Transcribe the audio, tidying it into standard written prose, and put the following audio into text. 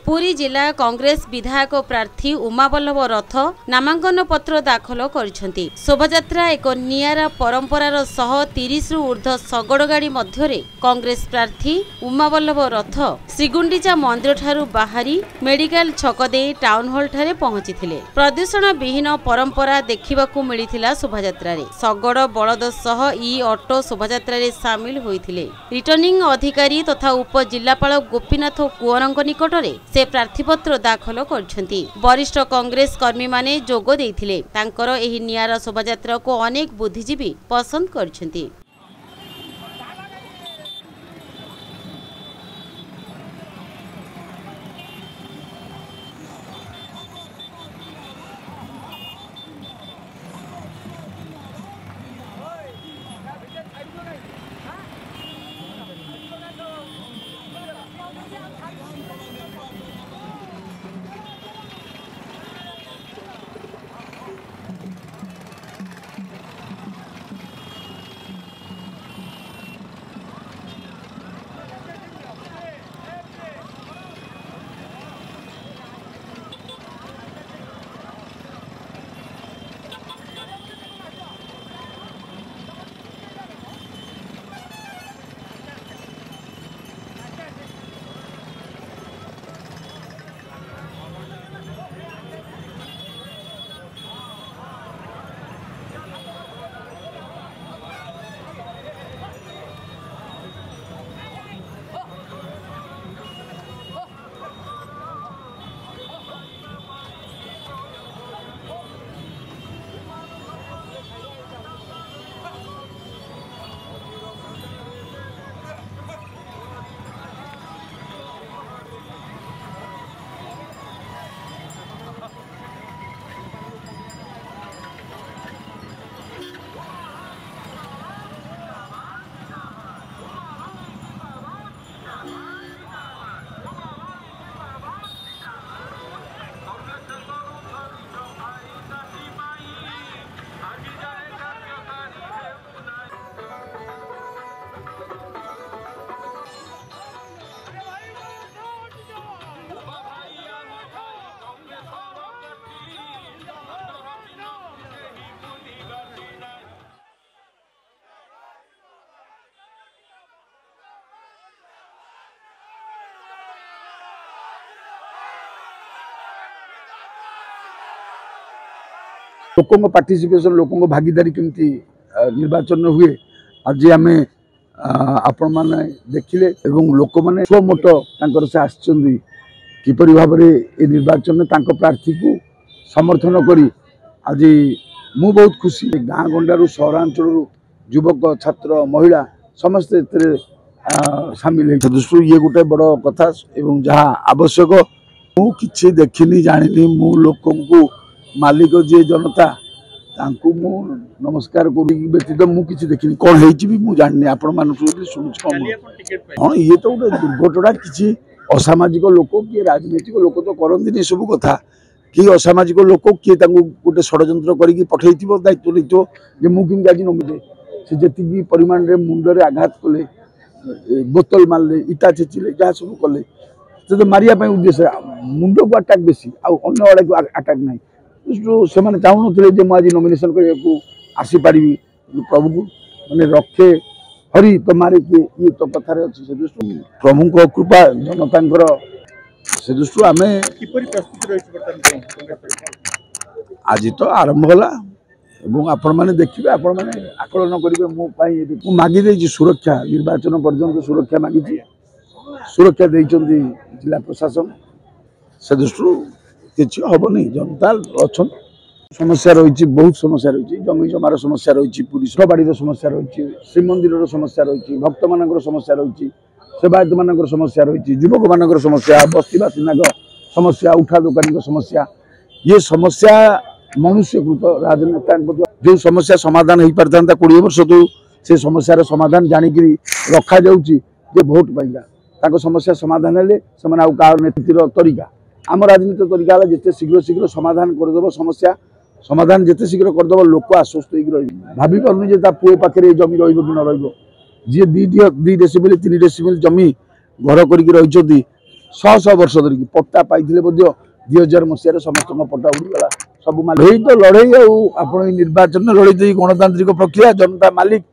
पुरी जिला कांग्रेस विधायक प्रार्थी उमावल्लभ रथ नामांकन पत्र दाखल करिसेंती। शोभायात्रा एक नियारा परंपरार 130 रु ऊर्ध्व शगड़ गाड़ी मध्य कांग्रेस प्रार्थी उमावल्लभ रथ श्रीगुंडीचा मंदिर ठारू बाहरी मेडिकल छक दे टाउन हॉल ठारे पहुंचीथिले। प्रदूषण विहीन परंपरा देखिबाकू मिलिथिला शोभायात्रा रे। शगड़ बलद सह ई ऑटो शोभायात्रा रे शामिल होइथिले। रिटर्निंग अधिकारी तथा उप जिल्लापाल गोपीनाथ कुंवरଙ୍କ निकटरे से प्रार्थीपत्र दाखल करछंती। वरिष्ठ कांग्रेस कर्मी माने जोग देइथिले। तांकर एही नियारा शोभायात्रा को अनेक बुद्धिजीवी पसंद करछंती। लोकों पार्टिसिपेशन लोकों भागीदारी केमती निर्वाचन हुए आज आम आपण मैंने देखिले एवं लोक मैंने स्वमत से आसचंदी किपरि भाव में निर्वाचन प्रार्थी को समर्थन करी आज मु बहुत खुशी। गाँ गंडारू सहरांचल युवक छात्र महिला समस्ते सामिल है। ये गोटे बड़ कथा एवं जहाँ आवश्यक मु किछि देखिनी जानी मु लोक मालिक जी जनता तांकु मु नमस्कार करी व्यतीत मु किछि देखिनी कौन हेछि भी मु जाननी आपण मान शुणुछि कौन। हाँ ये तो गोटे दुर्घटना किछि असामाजिक लोक किए राजनीतिक लोक तो करंदिनी सब कथा कि असामाजिक लोक किए तांकु गोटे षड्यंत्र करिकि पठेइथिबो दायित्व लेइतो जे मु किन गाजी नमिदे से जेति परिमाण रे मुंडरे आघात कले बोतल मारले इटा छेचिले जा सब कले से मारिया पय उद्देश्य मुंड को अटैक बेसी आ अन्य वाले को अटैक नहीं से मैंने चाहून थे आज नॉमिनेशन को आसी पारि प्रभु को मैंने रखे हरि तुम्हारे के ये तो कथार अच्छी से दृष्टि प्रभु को कृपा जनता से दृष्टि आम आज तो आरंभ होला आपण मैंने देखिए आपण मैंने आकलन करेंगे मु मागी सुरक्षा निर्वाचन पर्यंत सुरक्षा मागी सुरक्षा देइचंदी जिला प्रशासन से दृष्टि किसी हेनी जनता अच्छा समस्या रही बहुत समस्या रही जमी जमार समस्या रही पुलिस बाड़ी समस्या रही श्रीमंदिर समस्या रही भक्त मान समस्या रही सेवायत मान समस्या रही युवक मान समस्या बस्ती बासिंदा समस्या उठा दुकानी समस्या ये समस्या मनुष्यकृत राजनेता जो समस्या समाधान हो पार 20 वर्ष तो से समस्यार समाधान जाणिक रखा जा भोट पाइला समस्या समाधान हेले नेतृत्व तरीका आम राजनीति तरीका है जिते शीघ्र शीघ्र समाधान करदेव समस्या समाधान जिते शीघ्र करदेव लोक आश्वस्त भाभी पार्नि पुओ पाखे जमी रही न रही जी 2 डेसिमिल 3 डेसिमिल जमी घर कर शह शह वर्ष धरिकी पट्टा पाइथिले मध्य 2000 मसीह समस्त पट्टा उड़ीगला सब मालिक तो लड़े आप निर्वाचन लड़े गणतांत्रिक प्रक्रिया जनता मालिक